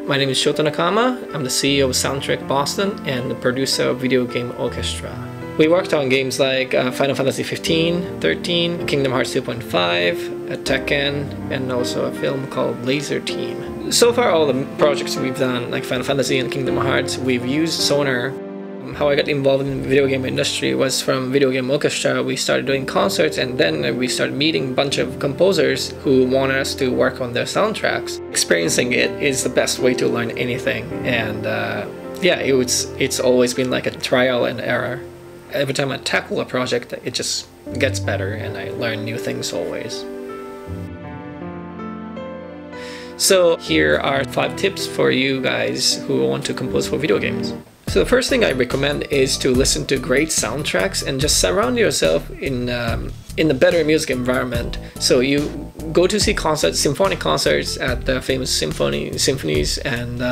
My name is Shota Nakama. I'm the CEO of SoundtRec Boston and the producer of Video Game Orchestra. We worked on games like Final Fantasy 15, 13, Kingdom Hearts 2.5, Tekken, and also a film called Laser Team. So far, all the projects we've done, like Final Fantasy and Kingdom Hearts, we've used Sonar. How I got involved in the video game industry was from Video Game Orchestra. We started doing concerts, and then we started meeting a bunch of composers who wanted us to work on their soundtracks. Experiencing it is the best way to learn anything, and yeah, it's always been like a trial and error. Every time I tackle a project, it just gets better, and I learn new things always. So here are 5 tips for you guys who want to compose for video games. So the first thing I recommend is to listen to great soundtracks and just surround yourself in a better music environment. So you go to see concerts, symphonic concerts at the famous symphonies, and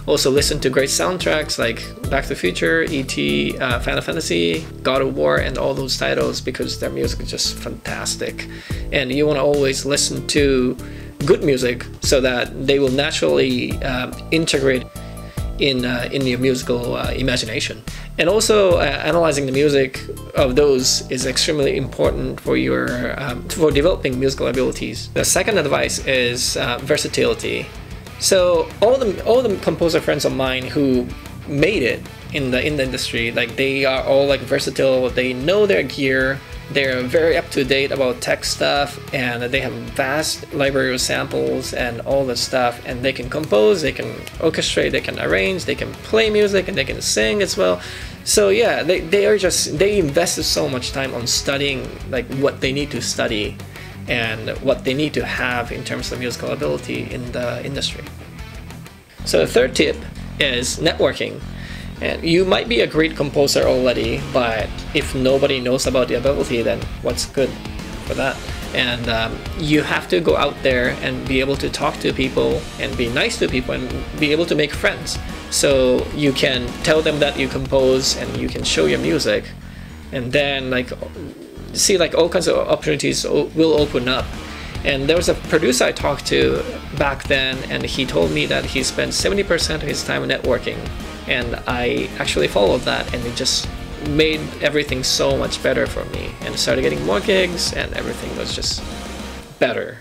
also listen to great soundtracks like Back to the Future, E.T., Final Fantasy, God of War, and all those titles, because their music is just fantastic. And you want to always listen to good music so that they will naturally integrate in your musical imagination. And also analyzing the music of those is extremely important for your for developing musical abilities. The second advice is versatility. So all the composer friends of mine who made it in the industry, like, they are all like versatile. They know their gear. They're very up to date about tech stuff, and they have vast library of samples and all this stuff, and they can compose, they can orchestrate, they can arrange, they can play music, and they can sing as well. So yeah, they invested so much time on studying like what they need to study and what they need to have in terms of musical ability in the industry. So the third tip is networking. And you might be a great composer already, but if nobody knows about the ability, then what's good for that? And you have to go out there and be able to talk to people and be nice to people and be able to make friends. So you can tell them that you compose and you can show your music, and then like see like all kinds of opportunities will open up. And there was a producer I talked to back then, and he told me that he spent 70% of his time networking. And I actually followed that, and it just made everything so much better for me. And I started getting more gigs, and everything was just better.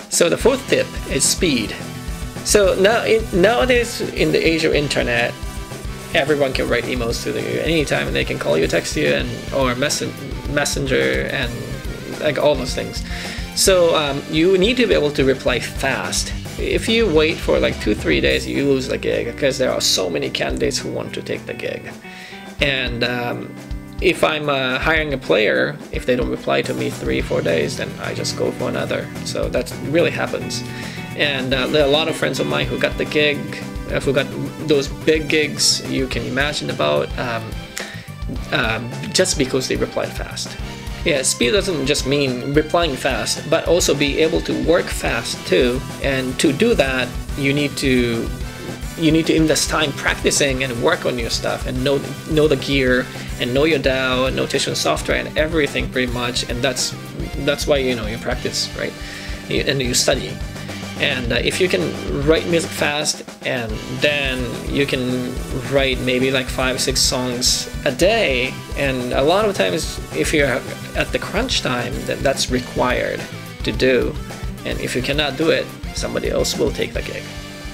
So the fourth tip is speed. So nowadays, in the age of internet, everyone can write emails to you anytime, and they can call you, text you, or messenger, and like all those things. So you need to be able to reply fast. If you wait for like 2-3 days, you lose the gig, because there are so many candidates who want to take the gig. And if I'm hiring a player, if they don't reply to me 3-4 days, then I just go for another. So that really happens. And there are a lot of friends of mine who got the gig, who got those big gigs you can imagine about, just because they replied fast. Yeah, speed doesn't just mean replying fast, but also be able to work fast too. And to do that, you need to invest time practicing and work on your stuff, and know the gear, and know your DAW and notation software and everything pretty much. And that's why you practice, right? And you study. And if you can write music fast, and then you can write maybe like 5-6 songs a day, and a lot of times if you're at the crunch time, that's required to do. And if you cannot do it, somebody else will take the gig.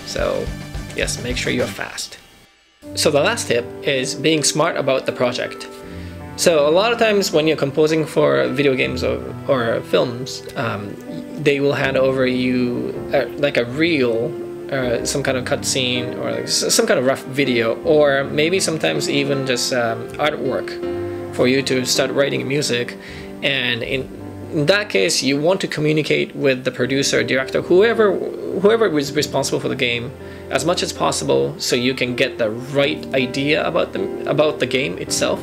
So yes, make sure you're fast. So the last tip is being smart about the project. So a lot of times when you're composing for video games or films, they will hand over you like a reel, some kind of cutscene, or like some kind of rough video, or maybe sometimes even just artwork for you to start writing music. And in that case, you want to communicate with the producer, director, whoever is responsible for the game, as much as possible, so you can get the right idea about the game itself.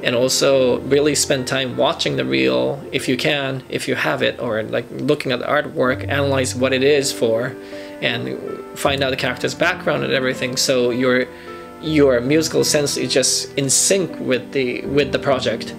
And also really spend time watching the reel if you can, if you have it, or like looking at the artwork, analyze what it is for, and find out the character's background and everything, so your musical sense is just in sync with the project.